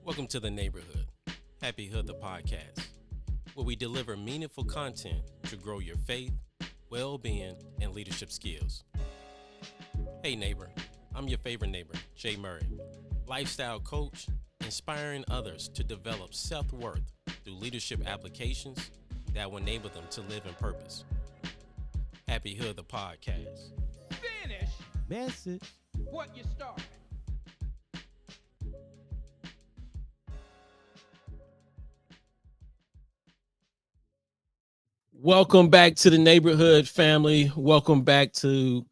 Welcome to the neighborhood, Hapi Hood The Podcast, where we deliver meaningful content to grow your faith, well-being, and leadership skills. Hey neighbor, I'm your favorite neighbor, Jay Murray, lifestyle coach, inspiring others to develop self-worth through leadership applications that will enable them to live in purpose. Hapi Hood The Podcast. Finish Message. what you started. Welcome back to the neighborhood, family. Welcome back to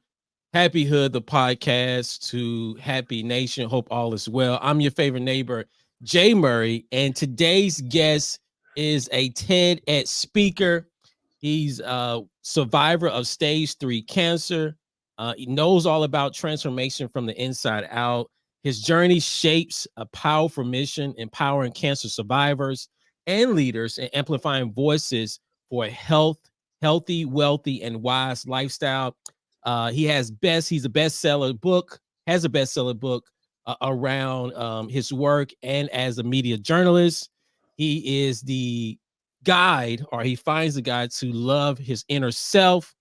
Hapi Hood The Podcast, to Happy Nation. Hope all is well. I'm your favorite neighbor, Jay Murray, and today's guest is a TEDx speaker. He's a survivor of stage 3 cancer. He knows all about transformation from the inside out. His journey shapes a powerful mission, empowering cancer survivors and leaders and amplifying voices for a healthy, wealthy, and wise lifestyle. He's a bestseller book, has a bestseller book around his work, and as a media journalist, he is the guide, or he finds the guide to love his inner self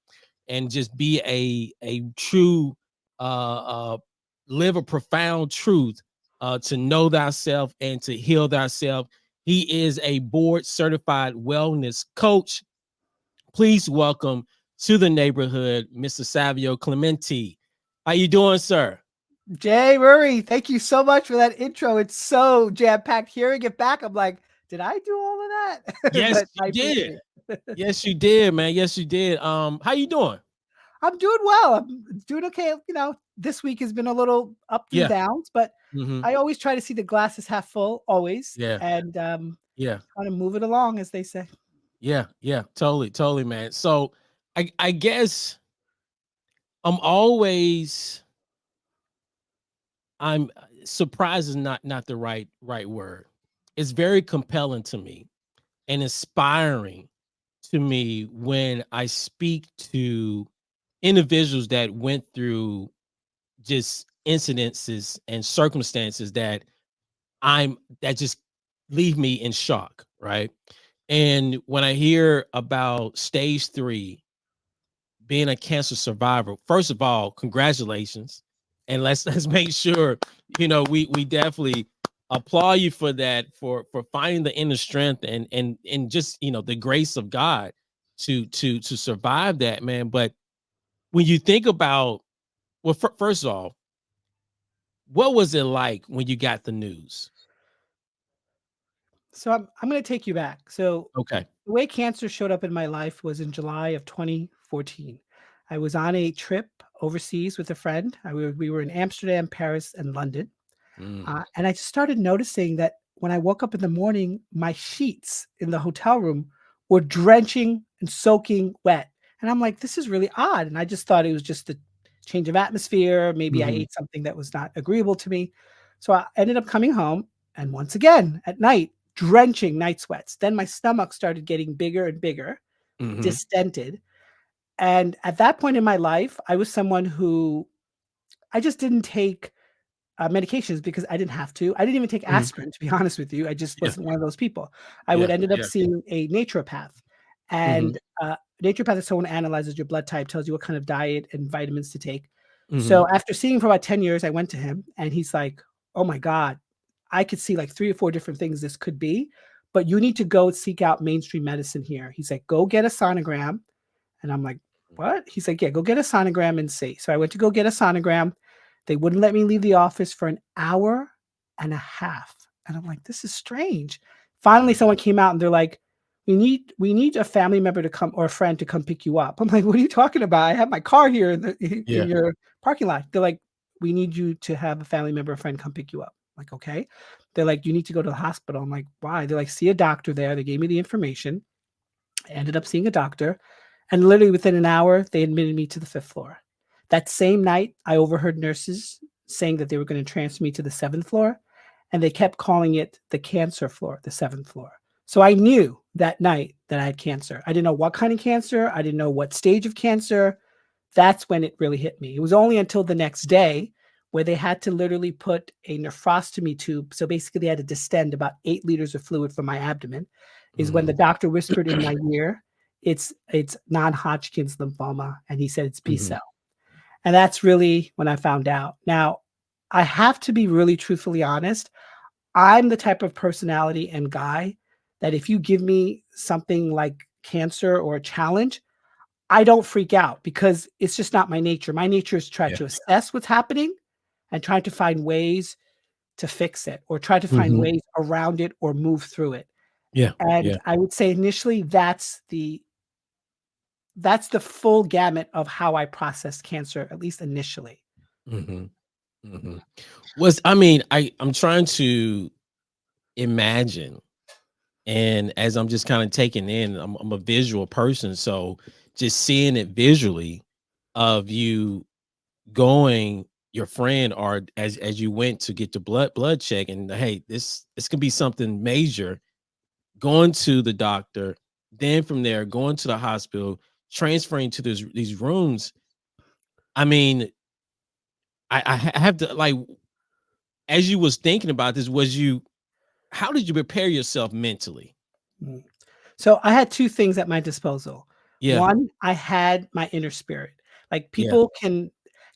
and just be a true, live a profound truth, to know thyself and to heal thyself. He is a board certified wellness coach. Please welcome to the neighborhood, Mr. Savio Clemente. How you doing, sir? Jay Murray, thank you so much for that intro. It's so jam-packed. Hearing it back, I'm like, did I do all of that? Yes, But you did. Yes, you did, man. Yes, you did. How you doing? I'm doing well. I'm doing okay. You know, this week has been a little ups and downs, but I always try to see the glass is half full, always. Yeah. And kind of move it along, as they say. Yeah, totally, man. So I guess I'm surprised is not the right word. It's very compelling to me and inspiring to me when I speak to individuals that went through just incidences and circumstances that just leave me in shock, right? And when I hear about stage 3, being a cancer survivor, first of all, congratulations. And let's make sure, we definitely applaud you for that, for finding the inner strength and just, the grace of God to survive that, man. But when you think about, well, first of all, what was it like when you got the news? So I'm going to take you back. So Okay. the way cancer showed up in my life was in July of 2014. I was on a trip overseas with a friend. We were in Amsterdam, Paris, and London. And I just started noticing that when I woke up in the morning, my sheets in the hotel room were drenching and soaking wet. And I'm like, this is really odd. And I just thought it was just a change of atmosphere. Maybe I ate something that was not agreeable to me. So I ended up coming home, and once again at night, drenching night sweats. Then my stomach started getting bigger and bigger, distended. And at that point in my life, I was someone who I just didn't take medications because I didn't have to. I didn't even take aspirin, to be honest with you. I just wasn't one of those people. I would ended up seeing a naturopath. And naturopath is someone who analyzes your blood type, tells you what kind of diet and vitamins to take. So after seeing him for about 10 years, I went to him and he's like, oh my God, I could see like 3 or 4 different things this could be, but you need to go seek out mainstream medicine here. He's like, go get a sonogram. And I'm like, what? He's like, yeah, go get a sonogram and see. So I went to go get a sonogram. They wouldn't let me leave the office for an hour and a half. And I'm like, this is strange. Finally, someone came out and they're like, we need a family member to come, or a friend to come pick you up. I'm like, what are you talking about? I have my car here in your parking lot. They're like, we need you to have a family member or friend come pick you up. I'm like, okay. They're like, you need to go to the hospital. I'm like, why? They're like, see a doctor there. They gave me the information. I ended up seeing a doctor. And literally within an hour, they admitted me to the 5th floor. That same night, I overheard nurses saying that they were going to transfer me to the 7th floor. And they kept calling it the cancer floor, the 7th floor. So I knew that night that I had cancer. I didn't know what kind of cancer. I didn't know what stage of cancer. That's when it really hit me. It was only until the next day where they had to literally put a nephrostomy tube. So basically, they had to distend about 8 liters of fluid from my abdomen. Is when the doctor whispered in my ear, "It's non-Hodgkin's lymphoma," and he said it's B cell. And that's really when I found out. Now, I have to be really truthfully honest. I'm the type of personality and guy that if you give me something like cancer or a challenge, I don't freak out because it's just not my nature. My nature is to try Yeah. to assess what's happening and try to find ways to fix it or try to find Mhm. ways around it or move through it. Yeah. And Yeah. I would say initially that's the full gamut of how I processed cancer, at least initially. Mhm. Mhm. I'm trying to imagine, and as I'm just kind of taking in, I'm a visual person, so just seeing it visually of you going your friend or as you went to get the blood check and hey, this could be something major, going to the doctor, then from there going to the hospital, transferring to these rooms. I mean, I have to like, as you was thinking about this, how did you prepare yourself mentally? Mm. So I had 2 things at my disposal. Yeah. One, I had my inner spirit. Like Yeah.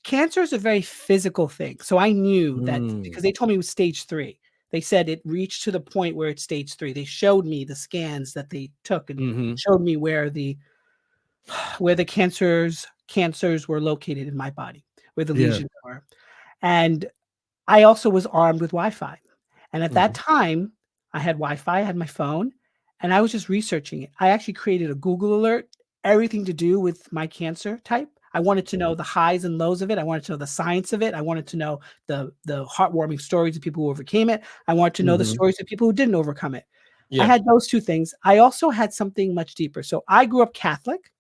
cancer is a very physical thing. So I knew that Mm. because they told me it was stage 3. They said it reached to the point where it's stage 3. They showed me the scans that they took and Mhm. showed me where the cancers were located in my body, where the Yeah. lesions were. And I also was armed with Wi-Fi. And at that Mhm. time, I had Wi-Fi, I had my phone, and I was just researching it. I actually created a Google alert, everything to do with my cancer type. I wanted to know the highs and lows of it. I wanted to know the science of it. I wanted to know the heartwarming stories of people who overcame it. I wanted to know the Mhm. stories of people who didn't overcome it. I Yeah. had those 2 things. I also had something much deeper. So I grew up Catholic.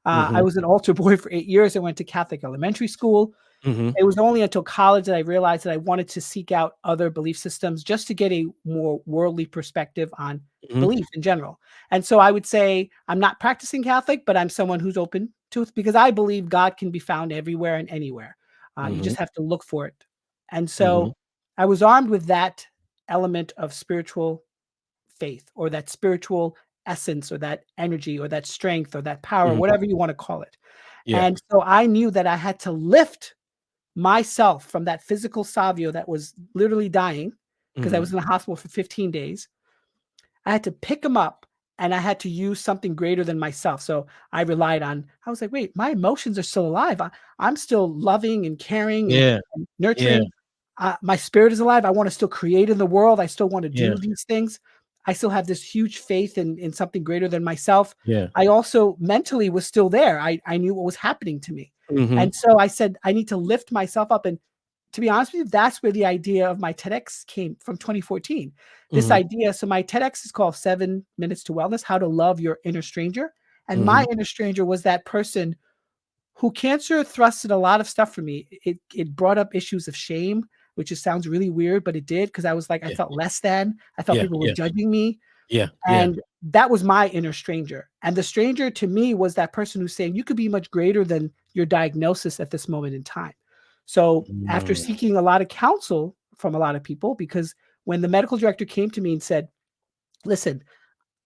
I Mhm. was an altar boy for 8 years. I went to Catholic elementary school. Mhm. It was only until college that I realized that I wanted to seek out other belief systems just to get a more worldly perspective on Mhm. belief in general. And so I would say I'm not practicing Catholic, but I'm someone who's open to it because I believe God can be found everywhere and anywhere. You Mhm. just have to look for it. And Mhm. so I was armed with that element of spiritual faith or that spiritual essence or that energy or that strength or that power, Mhm. whatever you want to call it. Yeah. And so I knew that I had to lift myself from that physical Savio that was literally dying because I Mhm. was in the hospital for 15 days. I had to pick him up and I had to use something greater than myself. So I was like, wait, my emotions are still alive. I'm still loving and caring and, Yeah. and Yeah. nurturing. My spirit is alive. I want to still create in the world. I still want to Yeah. do these things. I still have this huge faith in something greater than myself. Yeah. I also mentally was still there. I knew what was happening to me. Mhm. And so I said, I need to lift myself up. And to be honest with you, that's where the idea of my TEDx came from 2014. This Mhm. idea, so my TEDx is called 7 Minutes to Wellness, How to Love Your Inner Stranger. And my Mhm. inner stranger was that person who cancer thrusted a lot of stuff for me. It brought up issues of shame, which just sounds really weird, but it did because I was like, I Yeah. felt less than. I felt Yeah. people were Yeah. judging me. Yeah. Yeah. And that was my inner stranger. And the stranger to me was that person who's saying, you could be much greater than your diagnosis at this moment in time. So after Mm. seeking a lot of counsel from a lot of people, because when the medical director came to me and said, listen,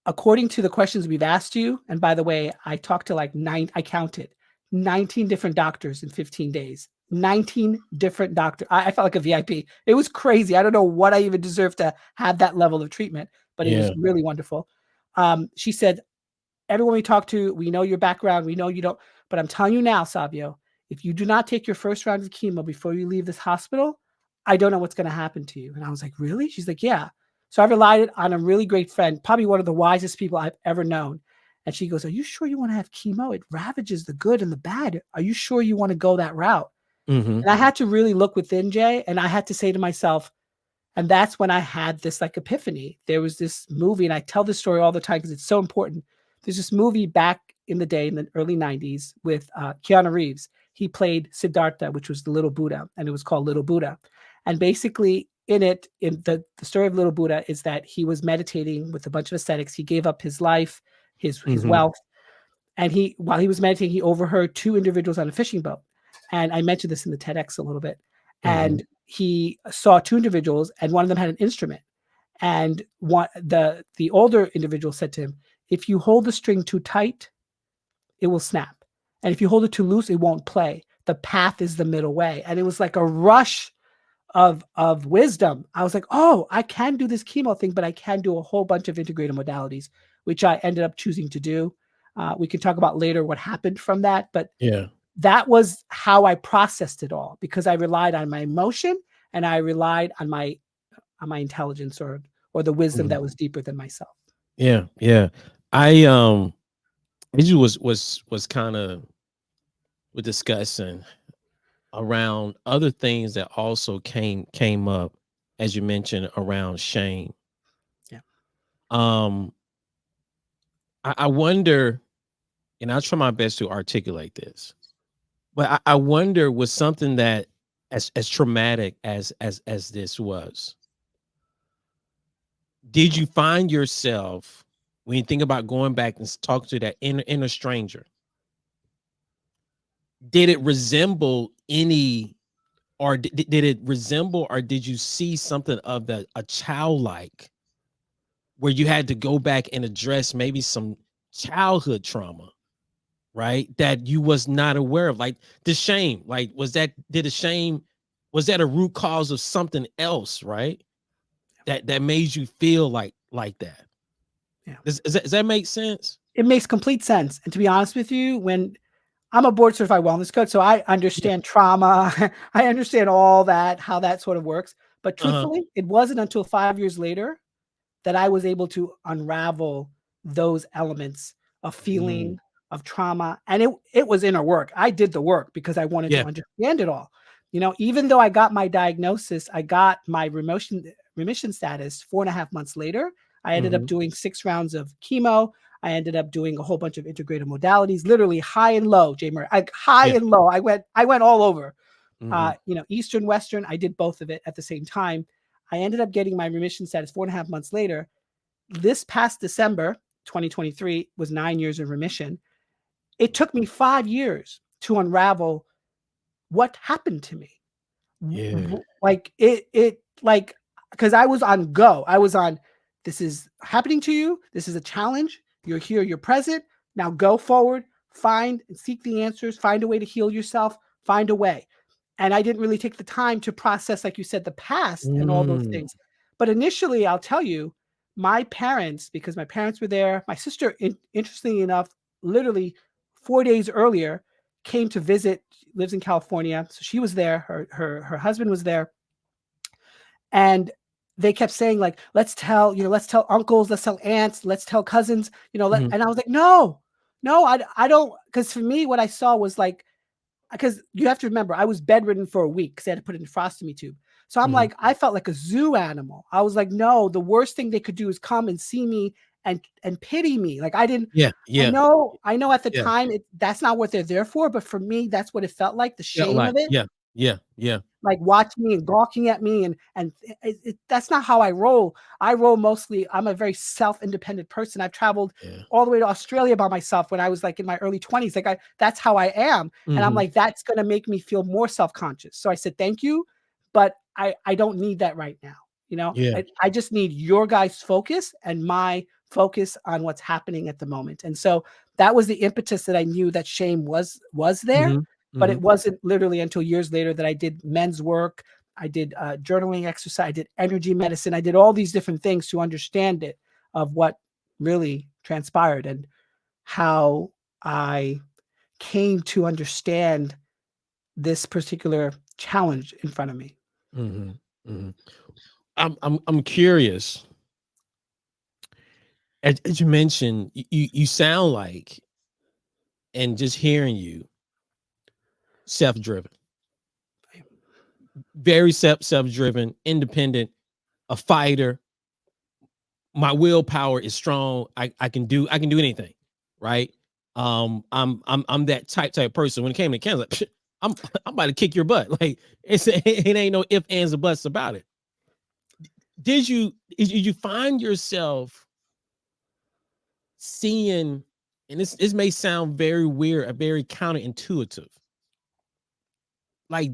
according to the questions we've asked you, and by the way, I talked to like I counted 19 different doctors in 15 days. 19 different doctors. I felt like a VIP. It was crazy. I don't know what I even deserved to have that level of treatment, but it was Yeah. really wonderful. She said, everyone we talk to, we know your background, we know you don't, but I'm telling you now, Savio, if you do not take your first round of chemo before you leave this hospital, I don't know what's going to happen to you. And I was like, really? She's like, yeah. So I relied on a really great friend, probably one of the wisest people I've ever known. And she goes, are you sure you want to have chemo? It ravages the good and the bad. Are you sure you want to go that route? Mhm. And I had to really look within, Jay, and I had to say to myself, and that's when I had this like epiphany. There was this movie, and I tell this story all the time because it's so important. There's this movie back in the day in the early 90s with Keanu Reeves. He played Siddhartha, which was the little Buddha, and it was called Little Buddha. And basically, in it, in the story of Little Buddha is that he was meditating with a bunch of ascetics. He gave up his life, his Mhm. wealth, and while he was meditating, he overheard 2 individuals on a fishing boat. And I mentioned this in the TEDx a little bit. and he saw two individuals, and one of them had an instrument. And the older individual said to him, "If you hold the string too tight, it will snap. And if you hold it too loose, it won't play. The path is the middle way." And it was like a rush of wisdom. I was like, oh, I can do this chemo thing, but I can do a whole bunch of integrated modalities, which I ended up choosing to do. We can talk about later what happened from that, but Yeah. that was how I processed it all, because I relied on my emotion and I relied on my intelligence or the wisdom that was deeper than myself. Yeah. Yeah. I as you was kind of we're discussing around other things that also came up, as you mentioned, around shame. Yeah. I wonder, and I'll try my best to articulate this, but I wonder, was something that as traumatic as this was, did you find yourself, when you think about going back and talking to that inner stranger, did it resemble any, or did it resemble, or did you see something of a childlike, where you had to go back and address maybe some childhood trauma, right? That you was not aware of, like the shame, like was that a root cause of something else, right? That made you feel like that. Yeah. Does that make sense? It makes complete sense. And to be honest with you, when I'm a board certified wellness coach, so I Yeah. understand trauma. I understand all that, how that sort of works. But Uh-huh. truthfully, it wasn't until 5 years later that I was able to unravel those elements of feeling, of trauma. And it was inner work. I did the work because I wanted to Yeah. understand it all. Even though I got my diagnosis, I got my remission status 4.5 months later. I ended up doing 6 rounds of chemo. I ended up doing a whole bunch of integrated modalities, literally high and low, Jay Murray. High Yeah. and low. I went all over. Mhm. Eastern, Western. I did both of it at the same time. I ended up getting my remission status 4.5 months later. This past December, 2023, was 9 years in remission. It took me 5 years to unravel what happened to me. Yeah. Like like, because I was on go. I was on, this is happening to you. This is a challenge. You're here. You're present. Now go forward. Find and seek the answers. Find a way to heal yourself. Find a way. And I didn't really take the time to process, like you said, the past and all those Mm. things. But initially, I'll tell you, my parents, because my parents were there, my sister, interestingly enough, literally 4 days earlier, came to visit, lives in California. So she was there, her husband was there. And they kept saying, like, let's tell uncles, let's tell aunts, let's tell cousins, Mhm. and I was like, no, I don't, because for me, what I saw was like, because you have to remember, I was bedridden for a week because they had to put it in a frostomy tube. So I'm Mhm. like, I felt like a zoo animal. I was like, no, the worst thing they could do is come and see me and pity me. Like I didn't. Yeah. I Yeah. know. I know at the Yeah. time that's not what they're there for. But for me, that's what it felt like. The Felt shame like, of it, yeah. Yeah. Yeah. like watching me and gawking at me, and that's not how I roll. I roll mostly. I'm a very self-independent person. I've traveled Yeah. all the way to Australia by myself when I was like in my early 20s. Like that's how I am. And I'm Mhm. like, that's gonna make me feel more self-conscious. So I said, thank you, but I don't need that right now. Yeah. I just need your guys' focus and my focus on what's happening at the moment. And so that was the impetus that I knew that shame was there. Mhm. But it Mhm. wasn't literally until years later that I did men's work. I did journaling exercise. I did energy medicine. I did all these different things to understand it, of what really transpired and how I came to understand this particular challenge in front of me. Mhm. Mhm. I'm curious. As you mentioned, you sound like, and just hearing you, self-driven, very self-driven, independent, a fighter. My willpower is strong. I can do anything, right? I'm that type person. When it came to Kansas, like, "Psh, I'm I'm about to kick your butt." Like it ain't no ifs, ands, or buts about it. Did you find yourself seeing, and this may sound very weird, very counterintuitive, like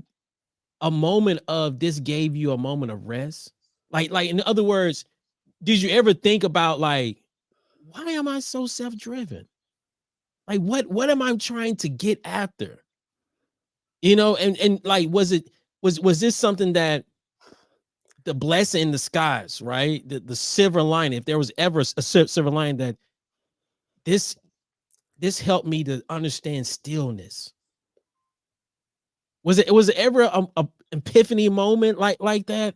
a moment of this gave you a moment of rest? Like in other words, did you ever think about like, why am I so self-driven? Like what am I trying to get after? And like was this something that the blessing in the skies, right? The silver lining, if there was ever a silver lining, that this this helped me to understand stillness. Was it ever a epiphany moment like that?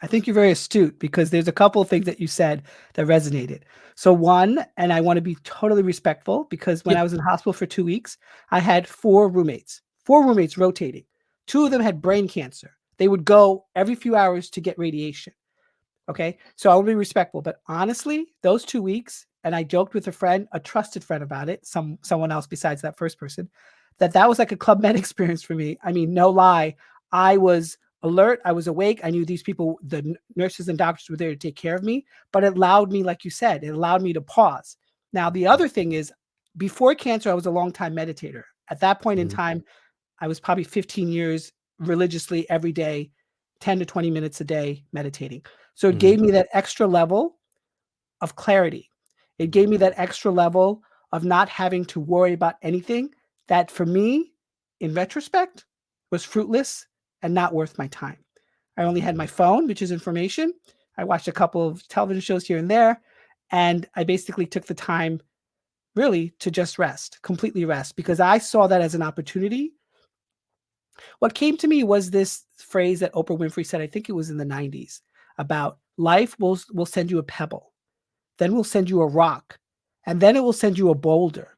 I think you're very astute because there's a couple of things that you said that resonated. So one, and I want to be totally respectful because when Yeah. I was in hospital for 2 weeks, I had four roommates rotating. Two of them had brain cancer. They would go every few hours to get radiation. Okay. So I will be respectful. But honestly, those 2 weeks, and I joked with a friend, a trusted friend about it, someone else besides that first person, that was like a Club Med experience for me. I mean, no lie. I was alert. I was awake. I knew these people, the nurses and doctors were there to take care of me, but it allowed me, like you said, it allowed me to pause. Now, the other thing is before cancer, I was a long time meditator. At that point in Mhm. time, I was probably 15 years religiously every day, 10 to 20 minutes a day meditating. So it Mhm. gave me that extra level of clarity. It gave me that extra level of not having to worry about anything that for me, in retrospect, was fruitless and not worth my time. I only had my phone, which is information. I watched a couple of television shows here and there. And I basically took the time really to just rest, completely rest, because I saw that as an opportunity. What came to me was this phrase that Oprah Winfrey said, I think it was in the 90s, about life will send you a pebble, then we'll send you a rock, and then it will send you a boulder.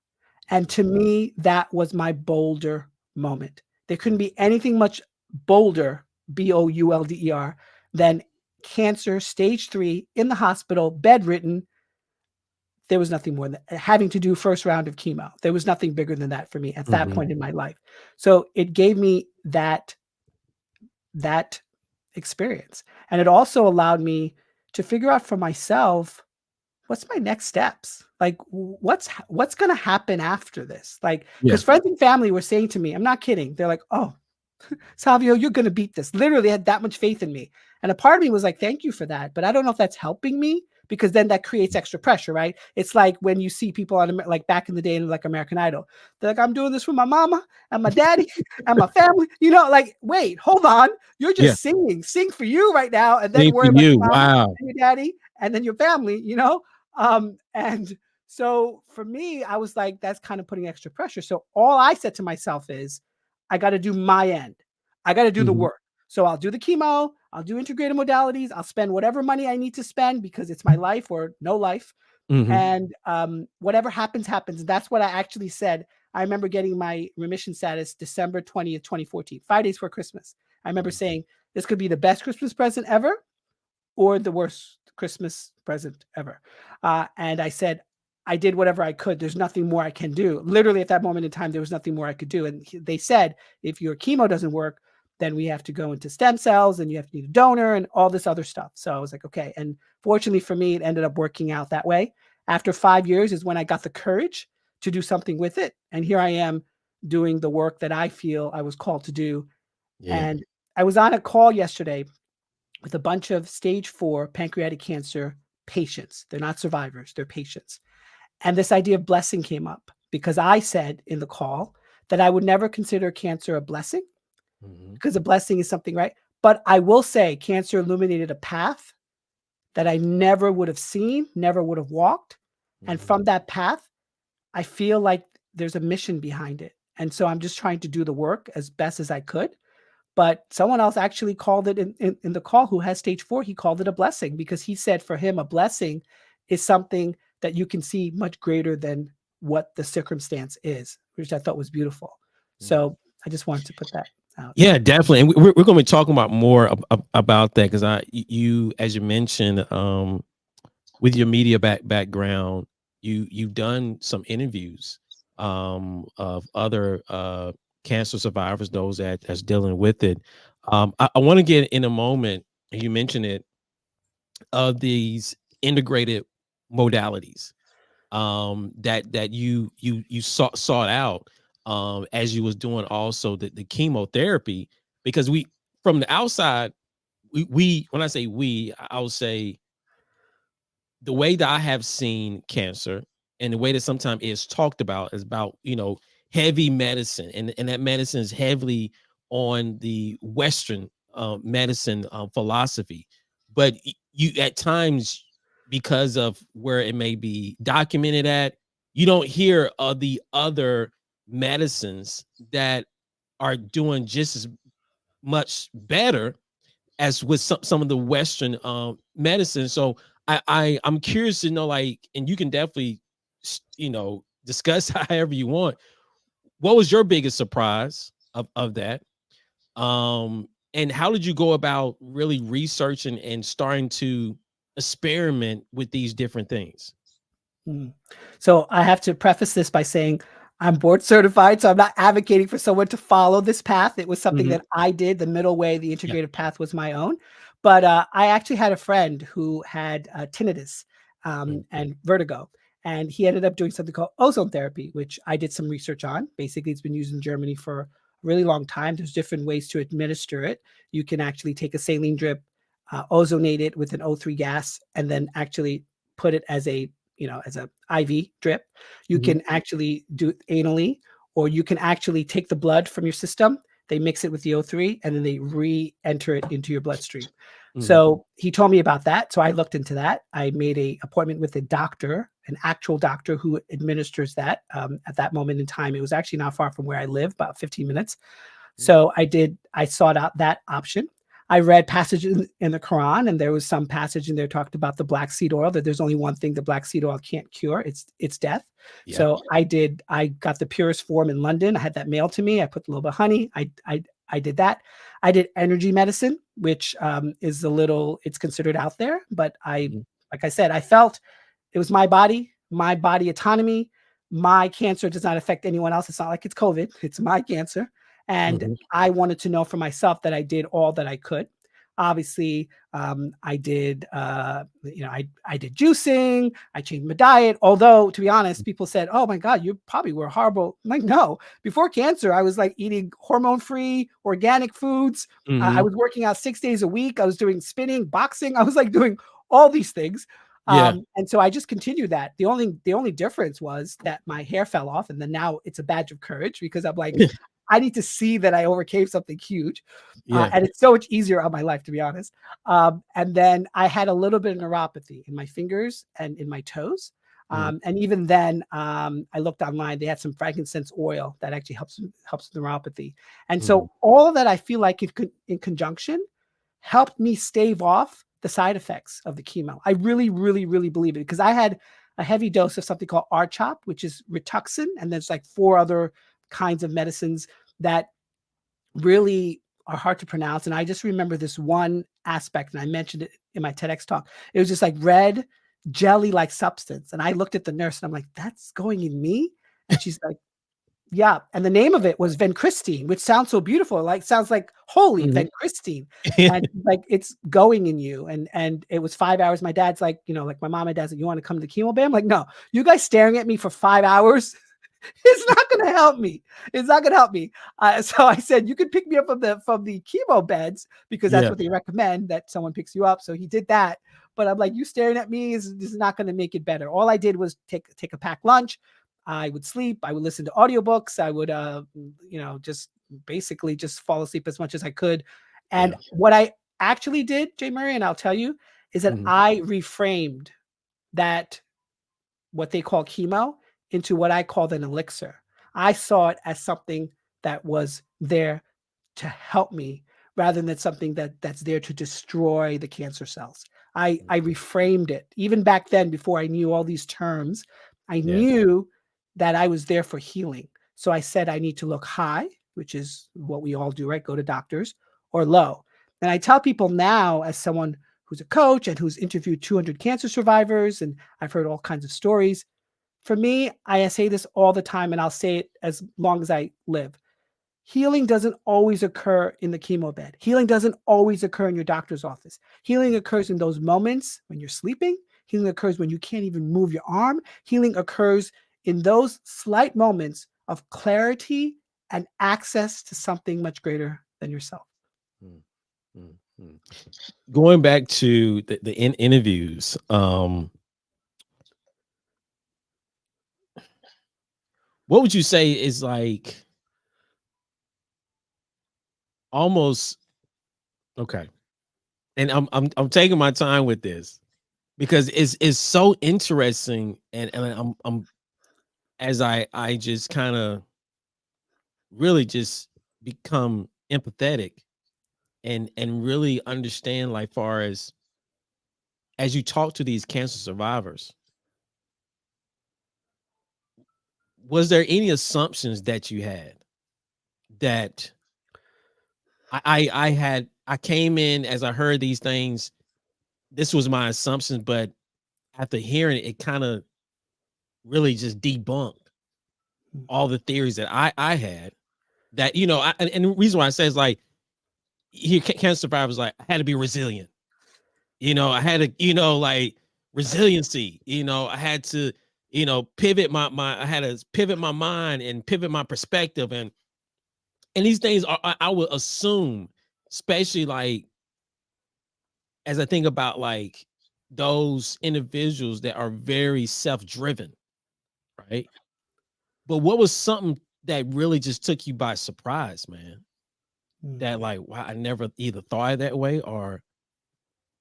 And to me, that was my boulder moment. There couldn't be anything much bolder, Boulder, than cancer, stage 3, in the hospital, bedridden. There was nothing more than having to do first round of chemo. There was nothing bigger than that for me at that Mhm. point in my life. So it gave me that experience. And it also allowed me to figure out for myself, what's my next steps? Like what's going to happen after this? Like, Yeah. cuz friends and family were saying to me, I'm not kidding. They're like, "Oh, Savio, you're going to beat this." Literally had that much faith in me. And a part of me was like, thank you for that. But I don't know if that's helping me because then that creates extra pressure, right? It's like when you see people on like back in the day in like American Idol, they're like, I'm doing this for my mama and my daddy and my family. Like, wait, hold on. You're Yeah. just singing. Sing for you right now and then Same for worry about you. your mama Wow. and your daddy and then your family. And so for me, I was like, that's kind of putting extra pressure. So all I said to myself is, I got to do my end. I got to do the Mhm. work. So I'll do the chemo, I'll do integrated modalities, I'll spend whatever money I need to spend because it's my life or no life. Mhm. And whatever happens, happens. And that's what I actually said. I remember getting my remission status December 20th, 2014, 5 days before Christmas. I remember saying, this could be the best Christmas present ever or the worst Christmas present ever. And I said, I did whatever I could. There's nothing more I can do. Literally at that moment in time, there was nothing more I could do. And they said, if your chemo doesn't work, then we have to go into stem cells and you have to need a donor and all this other stuff. So I was like, okay. And fortunately for me, it ended up working out that way. After 5 years is when I got the courage to do something with it. And here I am doing the work that I feel I was called to do. Yeah. And I was on a call yesterday with a bunch of stage 4 pancreatic cancer patients. They're not survivors, they're patients. And this idea of blessing came up because I said in the call that I would never consider cancer a blessing Mhm. because a blessing is something, right? But I will say cancer illuminated a path that I never would have seen, never would have walked. And Mhm. from that path, I feel like there's a mission behind it. And so I'm just trying to do the work as best as I could. But someone else actually called it in the call who has stage 4, he called it a blessing because he said for him, a blessing is something that you can see much greater than what the circumstance is, which I thought was beautiful. Mhm. So I just wanted to put that out. Yeah, definitely. And we're going to be talking about more about that because you, as you mentioned, with your media background, you've done some interviews of other cancer survivors, those that's dealing with it. I want to get in a moment. You mentioned it of these integrated modalities that you sought out as you was doing also the chemotherapy because we from the outside, we when I say we, I'll say the way that I have seen cancer and the way that sometimes it's talked about is about, heavy medicine. And that medicine is heavily on the Western medicine philosophy. But you at times, because of where it may be documented at, you don't hear of the other medicines that are doing just as much better as with some of the Western medicine. So I'm curious to know, like, and you can definitely, discuss however you want. What was your biggest surprise of that? And how did you go about really researching and starting to experiment with these different things? Mm. So I have to preface this by saying I'm board certified, so I'm not advocating for someone to follow this path. It was something Mhm. that I did. The middle way, the Yeah. integrative path was my own. But I actually had a friend who had tinnitus Mhm. and vertigo. And he ended up doing something called ozone therapy, which I did some research on. Basically, it's been used in Germany for a really long time. There's different ways to administer it. You can actually take a saline drip, ozonate it with an O3 gas, and then actually put it as as a IV drip. You Mhm. can actually do it anally, or you can actually take the blood from your system. They mix it with the O3 and then they re-enter it into your bloodstream. Mhm. So he told me about that. So I looked into that. I made an appointment with a doctor, an actual doctor who administers that. At that moment in time, it was actually not far from where I live, about 15 minutes. So I sought out that option. I read passages in the Quran, and there was some passage in there talked about the black seed oil, that there's only one thing the black seed oil can't cure. It's death. Yeah. So I got the purest form in London. I had that mailed to me. I put a little bit of honey. I did that. I did energy medicine, which is it's considered out there, but Mhm. like I said, I felt it was my body autonomy. My cancer does not affect anyone else. It's not like it's COVID. It's my cancer. And Mhm. I wanted to know for myself that I did all that I could. Obviously, I did, I did juicing. I changed my diet. Although, to be honest, people said, "Oh my God, you probably were horrible." I'm like, no, before cancer, I was like eating hormone-free, organic foods. I Mhm. was working out 6 days a week. I was doing spinning, boxing. I was like doing all these things. Yeah. And so I just continued that. The only difference was that my hair fell off, and then now it's a badge of courage because I'm like, I need to see that I overcame something huge. Yeah. And it's so much easier on my life, to be honest. And then I had a little bit of neuropathy in my fingers and in my toes. Mhm. And even then, I looked online. They had some frankincense oil that actually helps neuropathy. And Mhm. so all of that, I feel like in conjunction, helped me stave off the side effects of the chemo. I really, really, really believe it because I had a heavy dose of something called R-CHOP, which is Rituxan, and there's like 4 other kinds of medicines that really are hard to pronounce. And I just remember this one aspect, and I mentioned it in my TEDx talk. It was just like red jelly-like substance. And I looked at the nurse and I'm like, that's going in me? And she's like, yeah. And the name of it was Vincristine, which sounds so beautiful. Like sounds like holy Mhm. Vincristine. And like it's going in you. And it was 5 hours. My dad's like, like my mom and dad's like, you want to come to the chemo bay? I'm like, no, you guys staring at me for 5 hours. It's not going to help me. It's not going to help me. So I said, you could pick me up from the chemo beds because that's Yeah. what they recommend, that someone picks you up. So he did that. But I'm like, you staring at me is not going to make it better. All I did was take a packed lunch. I would sleep. I would listen to audiobooks. I would, just basically just fall asleep as much as I could. And Yeah. what I actually did, Jay Murray, and I'll tell you, is that Mhm. I reframed that what they call chemo into what I called an elixir. I saw it as something that was there to help me rather than something that's there to destroy the cancer cells. I reframed it. Even back then, before I knew all these terms, I Yeah. knew that I was there for healing. So I said I need to look high, which is what we all do, right? Go to doctors, or low. And I tell people now, as someone who's a coach and who's interviewed 200 cancer survivors, and I've heard all kinds of stories. For me, I say this all the time, and I'll say it as long as I live. Healing doesn't always occur in the chemo bed. Healing doesn't always occur in your doctor's office. Healing occurs in those moments when you're sleeping. Healing occurs when you can't even move your arm. Healing occurs in those slight moments of clarity and access to something much greater than yourself. mm, mm, mm. Going back to the interviews, what would you say is like almost okay? And I'm taking my time with this because it's so interesting, and I'm as I just kind of really just become empathetic and really understand, like, far as you talk to these cancer survivors, was there any assumptions that you had that I came in as I heard these things, this was my assumptions, but after hearing it, it kind of really just debunked Mm. all the theories that I had, that, and the reason why I say is like, here cancer survivors, like, I had to be resilient. I had to, like, resiliency, I had to, pivot I had to pivot my mind and pivot my perspective. And these things are, I would assume, especially like as I think about like those individuals that are very self-driven, right? But what was something that really just took you by surprise, man? Mm. That, like, wow, I never either thought of that way, or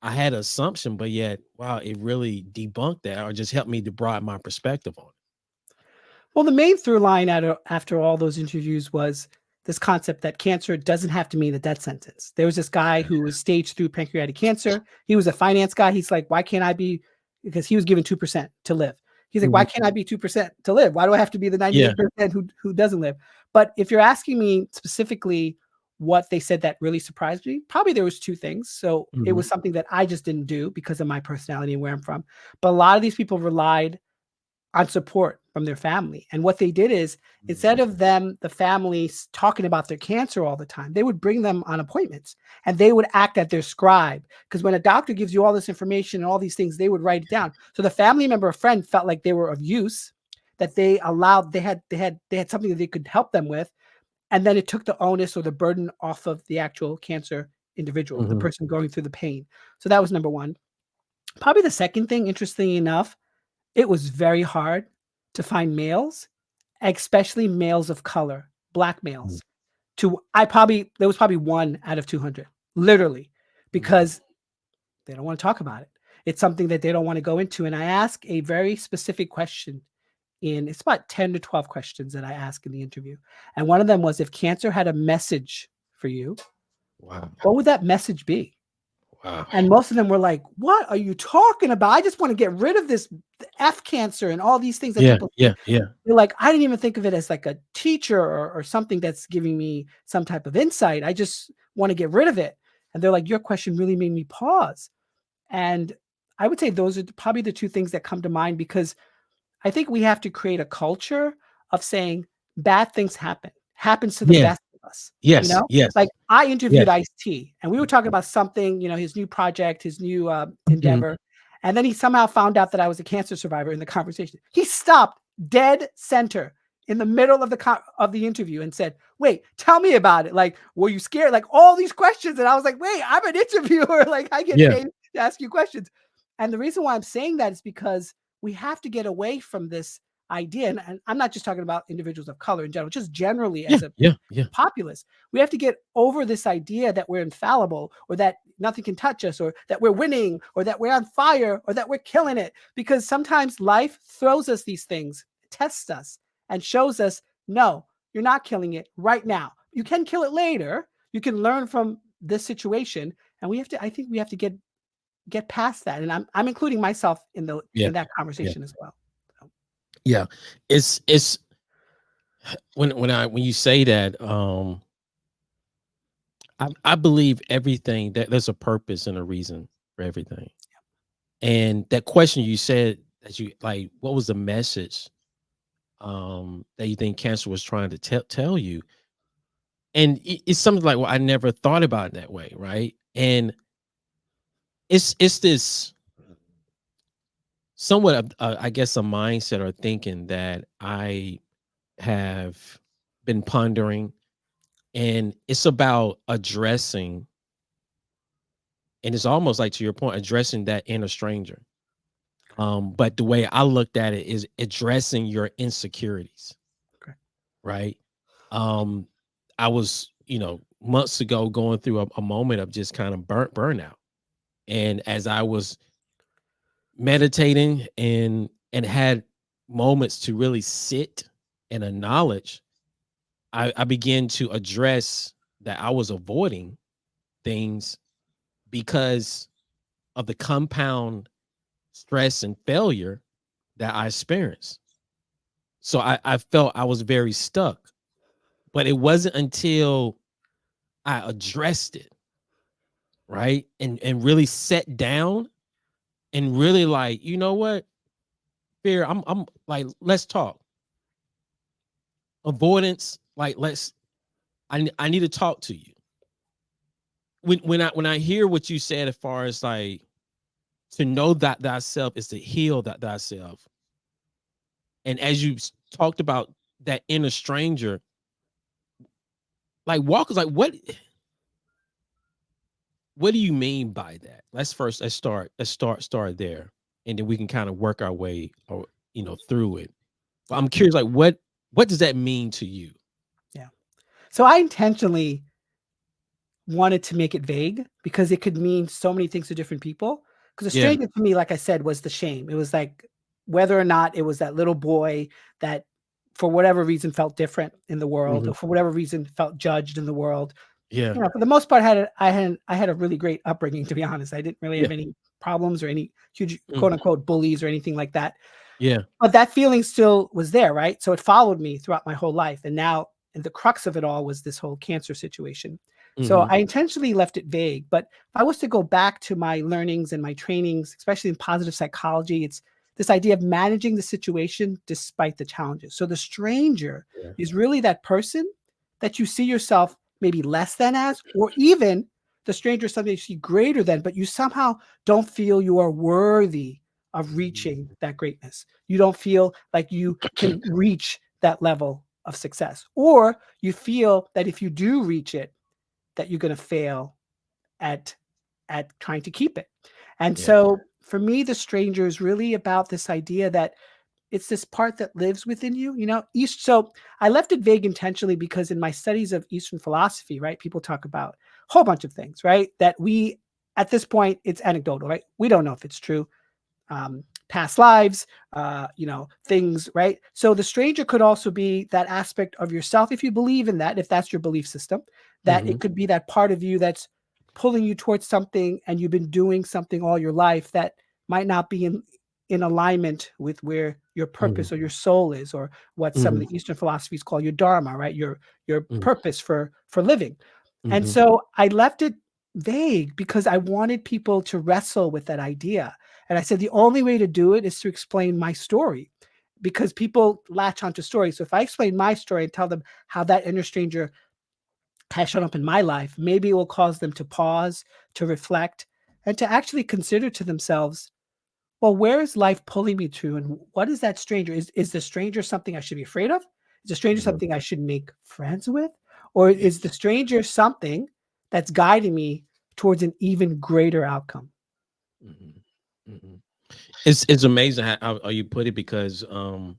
I had an assumption, but yet, wow, it really debunked that or just helped me to broaden my perspective on Well, the main through line after all those interviews was this concept that cancer doesn't have to mean a death sentence. There was this guy it. who was stage 3 pancreatic cancer. He was a finance guy. He's like, why can't I be, because he was given 2% to live. He's like, why Mhm. can't I be 2% to live? Why do I have to be the Yeah. 98% who doesn't live? But if you're asking me specifically what they said that really surprised me, probably there was two things. So it Mhm. was something that I just didn't do because of my personality and where I'm from. But a lot of these people relied on support from their family. And what they did is, instead of the families talking about their cancer all the time, they would bring them on appointments and they would act as their scribe. Because when a doctor gives you all this information and all these things, they would write it down. So the family member or friend felt like they were of use, that they had something that they could help them with. And then it took the onus or the burden off of the actual cancer individual, the Mhm. person going through the pain. So that was number one. Probably the second thing, interestingly enough, it was very hard to find males, especially males of color, black Mhm. males. There was probably 1 out of 200, literally, Mhm. because they don't wanna talk about it. It's something that they don't wanna go into, and I ask a very specific question. It's about 10 to 12 questions that I ask in the interview, and one of them was, if cancer had a message for you, Wow. what would that message be? Wow. And most of them were like, "What are you talking about? I just wanna get rid of this F cancer and all these things that Yeah. people say." Yeah. Yeah. They're like, "I didn't even think of it as like a teacher or something that's giving me some type of insight. I just wanna get rid of it." And they're like, "Your question really made me pause." And I would say those are probably the 2 things that come to mind, because I think we have to create a culture of saying bad things happens to the Yeah. best of us, you Yes. know? Yes. Like, I interviewed Yes. Ice-T, and we were talking about something, his new project, his new, Mhm. endeavor, and then he somehow found out that I was a cancer survivor in the conversation. He stopped dead center in the middle of the interview and said, "Wait, tell me about it. Like, were you scared?" Like, all these questions, and I was like, "Wait, I'm an interviewer, like, I get Yeah. paid to ask you questions." And the reason why I'm saying that is because we have to get away from this idea, and I'm not just talking about individuals of color in general, just generally Yeah. as a Yeah. Yeah. populace. We have to get over this idea that we're infallible, or that nothing can touch us, or that we're winning, or that we're on fire, or that we're killing it. Because sometimes life throws us these things, tests us, and shows us, no, you're not killing it right now. You can kill it later. You can learn from this situation. And I think we have to get past that. And I'm including myself Yeah. in that Yeah. conversation as well. So, Yeah. It's when you say that, I believe everything that there's a purpose and a reason for everything. And that question you said, that you like, what was the message that you think cancer was trying to tell you? And it's something like, well, I never thought about it that way, right? And it's this somewhat of, I guess, a mindset or thinking that I have been pondering, And it's about addressing, and it's almost like, to your point, addressing that inner stranger. But the way I looked at it is addressing your insecurities, Okay. right? Um, I was, months ago going through a moment of just kind of burnout. And as I was meditating and had moments to really sit and acknowledge, I began to address that I was avoiding things because of the compound stress and failure that I experienced. So I felt I was very stuck. But it wasn't until I addressed it, right? And really sat down and really, like, you know what? Fear, I'm like, let's talk. Avoidance, like, I need to talk to you. When I hear what you said, as far as like, to know that thyself is to heal that thyself. And as you talked about that inner stranger, like, Walker's like, what do you mean by that? Let's start there, and then we can kind of work our way, or through it. But I'm curious, like, what does that mean to you? Yeah. So I intentionally wanted to make it vague because it could mean so many things to different people. Because a Yeah. stranger to me, like I said, was the shame. It was like whether or not it was that little boy that, for whatever reason, felt different in the world, Mhm. or for whatever reason felt judged in the world. Yeah. For the most part, I had a really great upbringing. To be honest, I didn't really Yeah. have any problems or any huge Mm. quote unquote bullies or anything like that. Yeah. But that feeling still was there, right? So it followed me throughout my whole life. And the crux of it all was this whole cancer situation. So Mhm. I intentionally left it vague. But if I was to go back to my learnings and my trainings, especially in positive psychology, it's this idea of managing the situation despite the challenges. So the stranger Yeah. is really that person that you see yourself maybe less than as, or even the stranger is something you see greater than, but you somehow don't feel you are worthy of reaching that greatness. You don't feel like you can reach that level of success, or you feel that if you do reach it, that you're going to fail at trying to keep it. And Yeah. so for me, the stranger is really about this idea that it's this part that lives within you, East. So I left it vague intentionally because in my studies of Eastern philosophy, right, people talk about a whole bunch of things, right, that we, at this point, it's anecdotal, right? We don't know if it's true. Past lives, things, right? So the stranger could also be that aspect of yourself, if you believe in that, if that's your belief system, that Mhm. it could be that part of you that's pulling you towards something, and you've been doing something all your life that might not be in alignment with where your Mhm. purpose or your soul is, or what some of Mhm. the Eastern philosophies call your dharma, right? Your Mhm. purpose for living. And Mhm. so I left it vague because I wanted people to wrestle with that idea. And I said, the only way to do it is to explain my story, because people latch onto stories. So if I explain my story and tell them how that inner stranger has shown up in my life, maybe it will cause them to pause, to reflect, and to actually consider to themselves, well, where is life pulling me to? And what is that stranger? Is the stranger something I should be afraid of? Is the stranger Mhm. something I should make friends with? Or Yeah. is the stranger something that's guiding me towards an even greater outcome? Mhm. Mhm. It's amazing how you put it, because the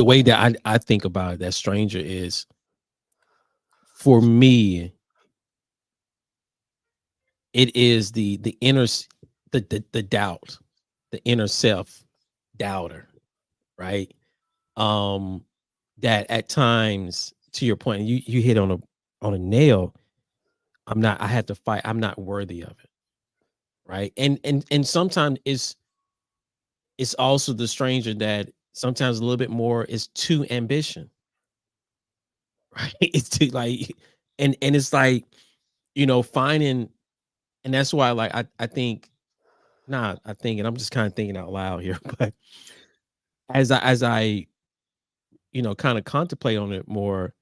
way that I think about it, that stranger is, for me, it is the inner the doubt, the inner self doubter, right? Um, that at times, to your point, you hit on a nail. I had to fight. I'm not worthy of it, right? And sometimes it's also the stranger that sometimes a little bit more is too ambition, right? It's too, like, and it's like, finding, and that's why, like, I think, not I think, and I'm just kind of thinking out loud here, but as I kind of contemplate on it more,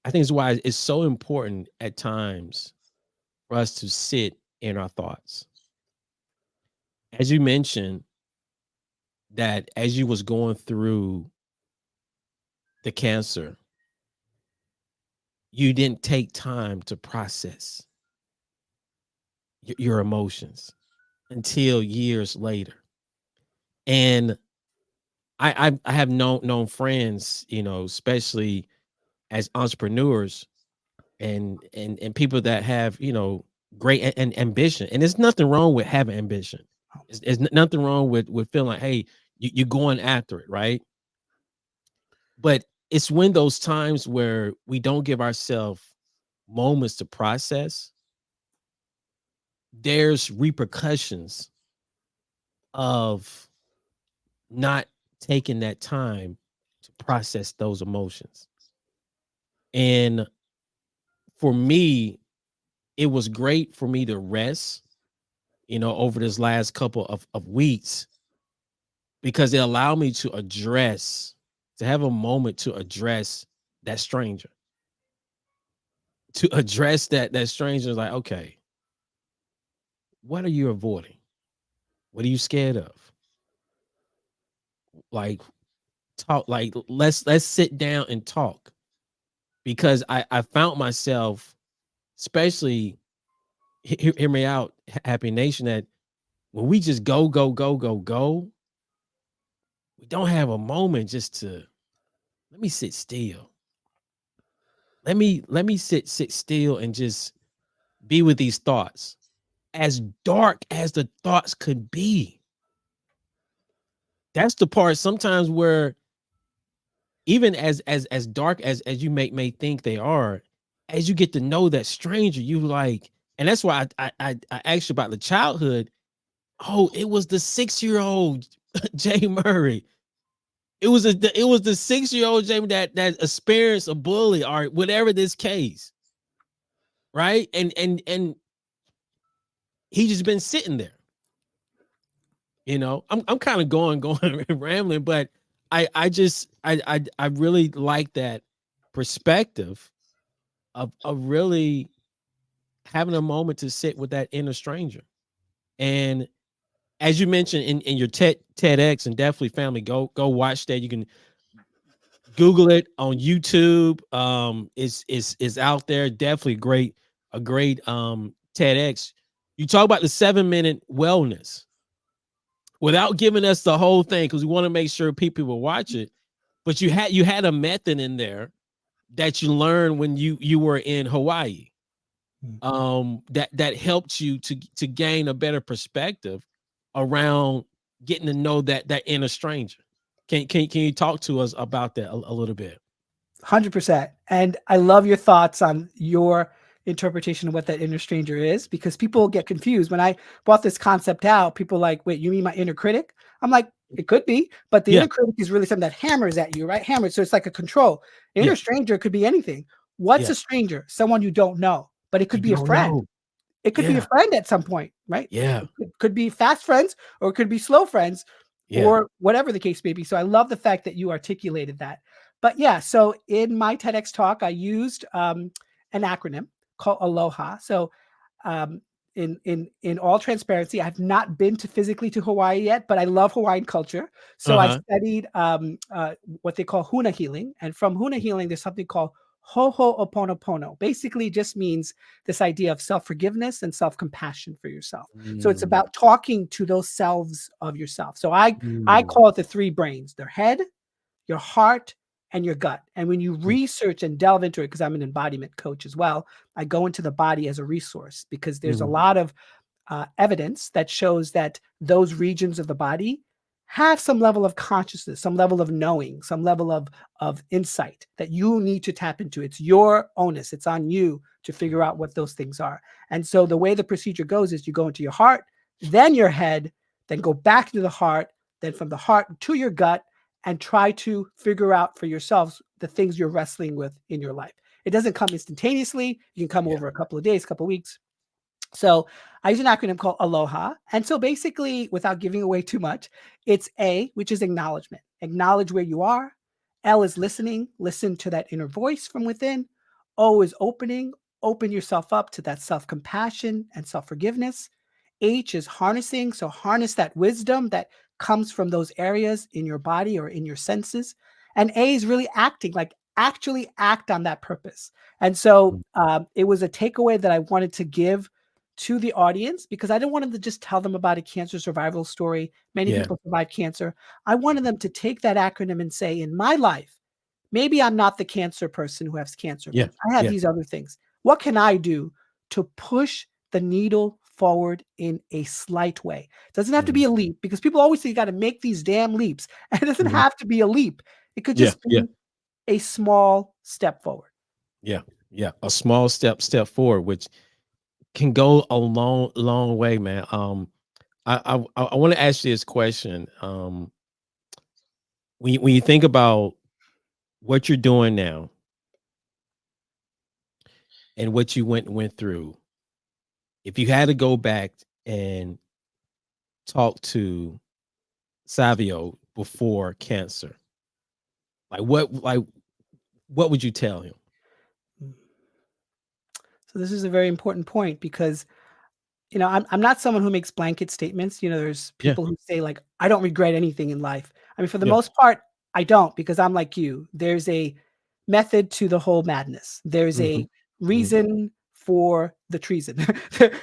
I think it's why it's so important at times for us to sit in our thoughts. As you mentioned, that as you was going through the cancer, you didn't take time to process your emotions until years later. And I have known friends, especially as entrepreneurs and people that have, great and ambition. And there's nothing wrong with having ambition. There's nothing wrong with feeling like, hey, you're going after it, right? But it's when those times where we don't give ourselves moments to process, there's repercussions of not taking that time to process those emotions. And for me, it was great for me to rest, over this last couple of weeks, because it allowed me to have a moment to address that stranger, to address that stranger. Like, okay, what are you avoiding? What are you scared of? Like, talk, like, let's sit down and talk. Because I found myself, especially, hear me out, Happy Nation, that when we just go, go, go, go, go, we don't have a moment just to let me sit still. Let me sit still and just be with these thoughts. As dark as the thoughts could be. That's the part sometimes where, even as dark as you may think they are, as you get to know that stranger, you like, and that's why I asked you about the childhood. Oh, it was the 6-year-old Jay Murray. It was the 6-year-old Jay that experienced a bully or whatever this case, right? And he just been sitting there. I'm kind of going rambling, but I really like that perspective of really having a moment to sit with that inner stranger. And as you mentioned in your TEDx, and definitely, family, go watch that. You can Google it on YouTube. Is out there. Definitely a great TEDx. You talk about the 7-minute wellness without giving us the whole thing, because we want to make sure people will watch it. But you had a method in there that you learned when you were in Hawaii. That helped you to gain a better perspective around getting to know that inner stranger. Can you talk to us about that a little bit? 100%. And I love your thoughts on your interpretation of what that inner stranger is, because people get confused. When I brought this concept out, people like, wait, you mean my inner critic? I'm like, it could be, but the Yeah, inner critic is really something that hammers at you, right? Hammers. So it's like a control. yeah, Inner stranger could be anything. What's yeah. a stranger? Someone you don't know, but it You could be a don't friend. know. It could be a Yeah, friend at some point, right? yeah, It could be fast friends, or it could be slow friends, yeah. or whatever the case may be. So I love the fact that you articulated that. But yeah, so in my TEDx talk, I used an acronym called Aloha. So um, in all transparency, I've not been physically to Hawaii yet, but I love Hawaiian culture. So I Uh-huh. studied what they call huna healing, and from huna healing, there's something called Ho'oponopono. Basically, just means this idea of self forgiveness and self compassion for yourself. So it's Mm, about talking to those selves of yourself. So I mm, call it the three brains: their head, your heart, and your gut. And when you mm, research and delve into it, because I'm an embodiment coach as well, I go into the body as a resource, because there's a mm, lot of evidence that shows that those regions of the body have some level of consciousness, some level of knowing, some level of insight that you need to tap into. It's your onus. It's on you to figure out what those things are. And so the way the procedure goes is you go into your heart, then your head, then go back into the heart, then from the heart to your gut, and try to figure out for yourselves the things you're wrestling with in your life. It doesn't come instantaneously. You can come yeah. over a couple of days, couple of weeks. So I use an acronym called ALOHA. And so basically, without giving away too much, it's A, which is acknowledgement. Acknowledge where you are. L is listening. Listen to that inner voice from within. O is opening. Open yourself up to that self-compassion and self-forgiveness. H is harnessing. So harness that wisdom that comes from those areas in your body or in your senses. And A is really acting, like actually act on that purpose. And so it was a takeaway that I wanted to give to the audience, because I didn't want them to just tell them about a cancer survival story. Many Yeah. people survive cancer. I wanted them to take that acronym and say, in my life, maybe I'm not the cancer person who has cancer, Yeah. but I have Yeah. these other things. What can I do to push the needle forward in a slight way? It doesn't have to be a leap, because people always say you got to make these damn leaps. And it doesn't Mhm. have to be a leap. It could Yeah. just Yeah. be a small step forward. Yeah. Yeah. A small step forward, which can go a long way, man. I want to ask you this question. When you think about what you're doing now and what you went through, if you had to go back and talk to Savio before cancer, like what would you tell him? Mm. So this is a very important point, because I'm not someone who makes blanket statements. There's Yeah. people who say, like, I don't regret anything in life. I mean, for the Yeah. most part, I don't, because I'm like you. There's a method to the whole madness. There's Hmm. a reason for the treason.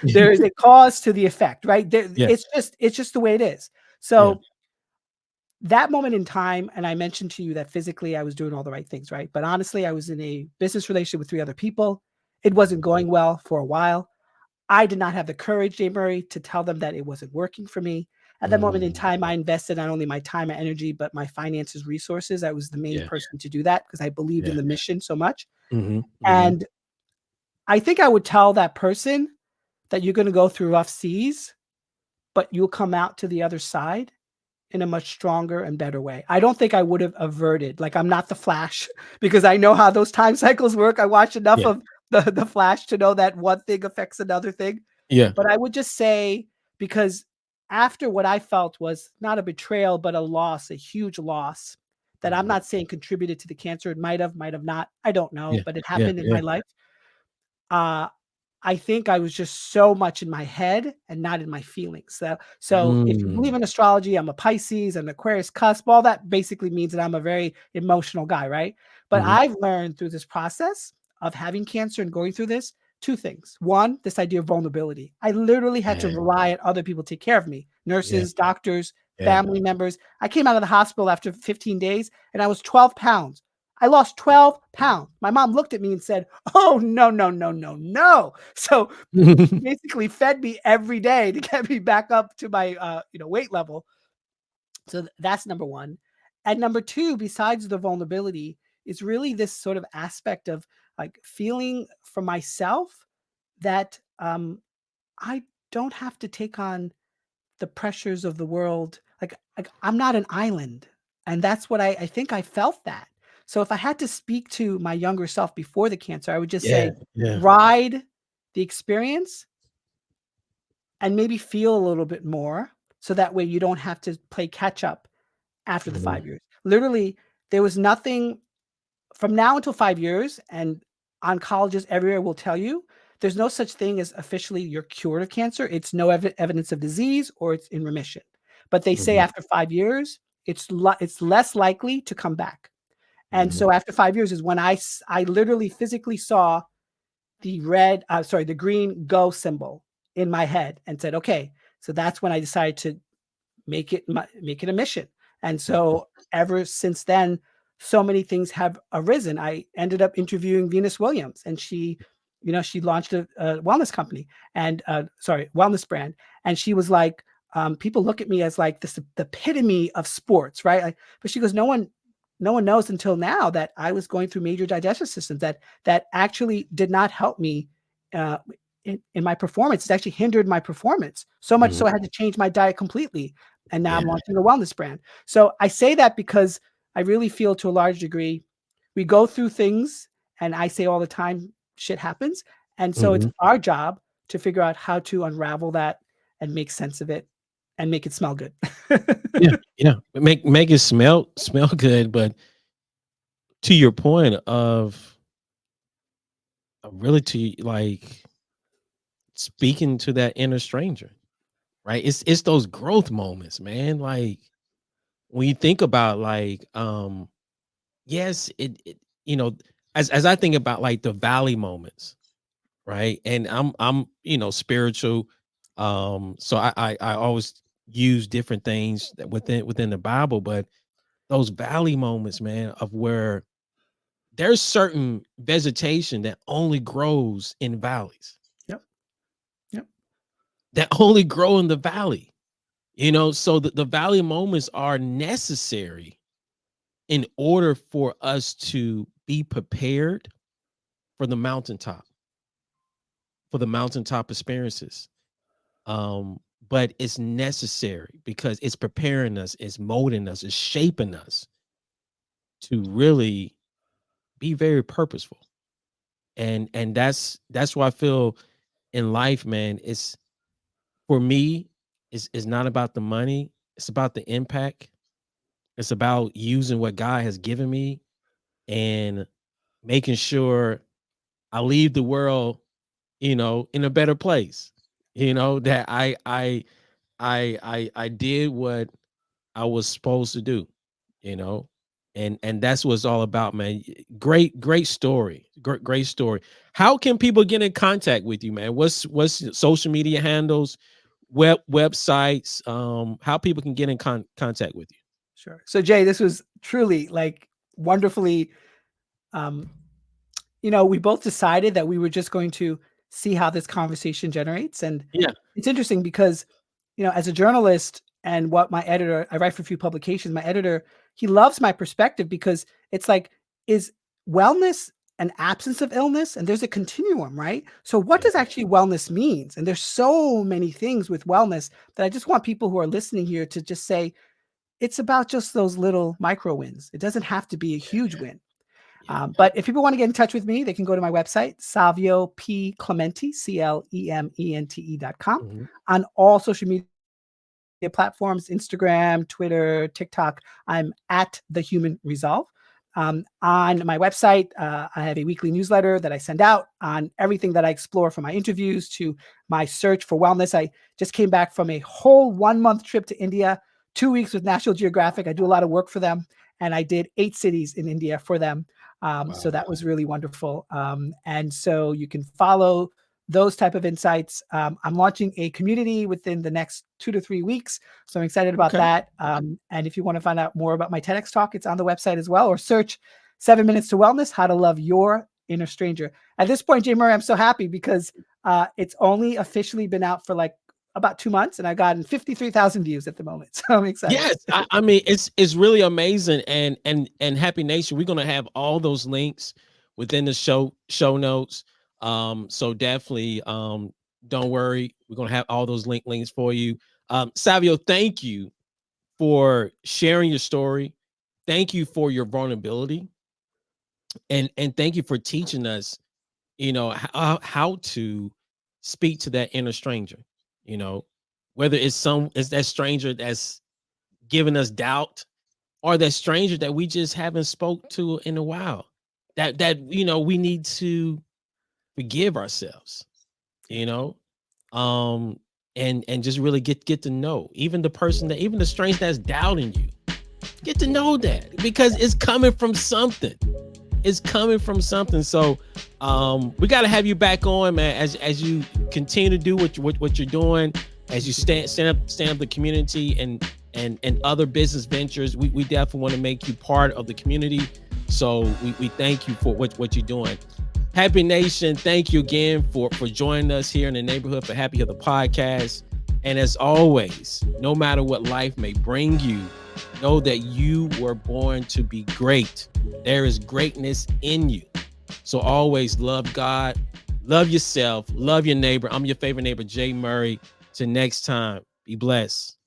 There is a cause to the effect, right? Yeah. It's just the way it is. Yeah. So that moment in time, and I mentioned to you that physically I was doing all the right things, right? But honestly, I was in a business relationship with 3 other people. It wasn't going well for a while. I did not have the courage, Jay Murray, to tell them that it wasn't working for me. At that moment in Mm. time, I invested not only my time and energy, but my finances, resources. I was the main Yeah. person to do that, because I believed in Yeah. the mission so much. Hmm. Hmm. And I think I would tell that person that you're going to go through rough seas, but you'll come out to the other side in a much stronger and better way. I don't think I would have averted. Like, I'm not the Flash, because I know how those time cycles work. I watched enough Yeah. of the Flash to know that one thing affects another thing. Yeah. But I would just say, because after what I felt was not a betrayal, but a loss, a huge loss, that I'm Mhm. not saying contributed to the cancer. It might have not. I don't know, Yeah. but it Yeah. happened in Yeah. my life. Uh, I think I was just so much in my head and not in my feelings. So if you believe Mm. in astrology, I'm a Pisces, an Aquarius cusp. All that basically means that I'm a very emotional guy, right? But Mhm. I've learned through this process of having cancer and going through this, 2 things. One, this idea of vulnerability. I literally had to Yeah. rely on other people to take care of me, Yeah. nurses, doctors, Yeah. family members. I came out of the hospital after 15 days and I was 12 pounds. I lost 12 pounds. My mom looked at me and said, "Oh, no, no, no, no, no." So she basically fed me every day to get me back up to my weight level. So that's number one. And number two, besides the vulnerability, is really this sort of aspect of, like, feeling for myself that I don't have to take on the pressures of the world. Like, I'm not an island. And that's what I think I felt that. So if I had to speak to my younger self before the cancer, I would just Yeah. say, Yeah. ride the experience and maybe feel a little bit more, so that way you don't have to play catch up after the Mhm. 5 years. Literally, there was nothing from now until 5 years, and oncologists everywhere will tell you, there's no such thing as officially you're cured of cancer. It's no evidence of disease, or it's in remission. But they say Mhm. after 5 years, it's less likely to come back. And Mhm. so after 5 years is when I literally physically saw the green go symbol in my head and said, "Okay." So that's when I decided to make it a mission. And so ever since then, so many things have arisen. I ended up interviewing Venus Williams, and she launched a wellness company, and wellness brand. And she was like, people look at me as like this, the epitome of sports, right? But she goes, no one knows until now that I was going through major digestive systems that actually did not help me uh, in my performance. It actually hindered my performance so much Mhm. so I had to change my diet completely. And now Yeah. I'm launching a wellness brand. So I say that because I really feel, to a large degree, we go through things, and I say all the time, shit happens. And so it's Mhm. our job to figure out how to unravel that and make sense of it and make it smell good. Yeah. Yeah. Make it smell good, but to your point of really to like speaking to that inner stranger, right? It's those growth moments, man. Like when you think about like yes, it you know, as I think about like the valley moments, right? And I'm spiritual. So I always use different things that within the Bible, but those valley moments, man, of where there's certain vegetation that only grows in valleys, Yep. Yep. that only grow in the valley. So the valley moments are necessary in order for us to be prepared for the mountaintop experiences. But it's necessary because it's preparing us, it's molding us, it's shaping us to really be very purposeful. And that's why I feel in life, man, it's for me, it's not about the money, it's about the impact. It's about using what God has given me and making sure I leave the world, in a better place. That I did what I was supposed to do, you know, and that's what it's all about, man. Great story. Great story. How can people get in contact with you, man? What's your social media handles, websites, how people can get in contact with you? Sure. So Jay, this was truly like wonderfully, we both decided that we were just going to see how this conversation generates. And Yeah. it's interesting because, as a journalist and what my editor, I write for a few publications, my editor, he loves my perspective because it's like, is wellness an absence of illness? And there's a continuum, right? So what does actually wellness means? And there's so many things with wellness that I just want people who are listening here to just say, it's about just those little micro wins. It doesn't have to be a huge win. But if people want to get in touch with me, they can go to my website, Savio P Clemente, CLEMENTE.com, on all social media platforms, Instagram, Twitter, TikTok. I'm at The Human Resolve. On my website, I have a weekly newsletter that I send out on everything that I explore, from my interviews to my search for wellness. I just came back from a whole 1-month trip to India, 2 weeks with National Geographic. I do a lot of work for them, and I did 8 cities in India for them. So that was really wonderful. And so you can follow those type of insights. I'm launching a community within the next 2 to 3 weeks. So I'm excited about that. And if you want to find out more about my TEDx talk, it's on the website as well, or search 7 Minutes to Wellness, How to Love Your Inner Stranger. At this point, Jay Murray, I'm so happy because it's only officially been out for like about 2 months, and I've gotten 53,000 views at the moment. So I'm excited. Yes, I mean it's really amazing, and Happy Nation, we're gonna have all those links within the show notes. So definitely, don't worry, we're gonna have all those links for you. Savio, thank you for sharing your story. Thank you for your vulnerability, and thank you for teaching us, how to speak to that inner stranger. Whether it's that stranger that's giving us doubt, or that stranger that we just haven't spoke to in a while, that we need to forgive ourselves, and just really get to know even the stranger that's doubting you. Get to know that, because it's coming from something. So we got to have you back on, man, as you continue to do what you're doing, as you stand up the community and other business ventures. We definitely want to make you part of the community. So we thank you for what you're doing. Happy Nation, thank you again for joining us here in the neighborhood for Hapi Hood The Podcast. And as always, no matter what life may bring you, know that you were born to be great. There is greatness in you. So always love God, love yourself, love your neighbor. I'm your favorite neighbor, Jay Murray. Till next time, be blessed.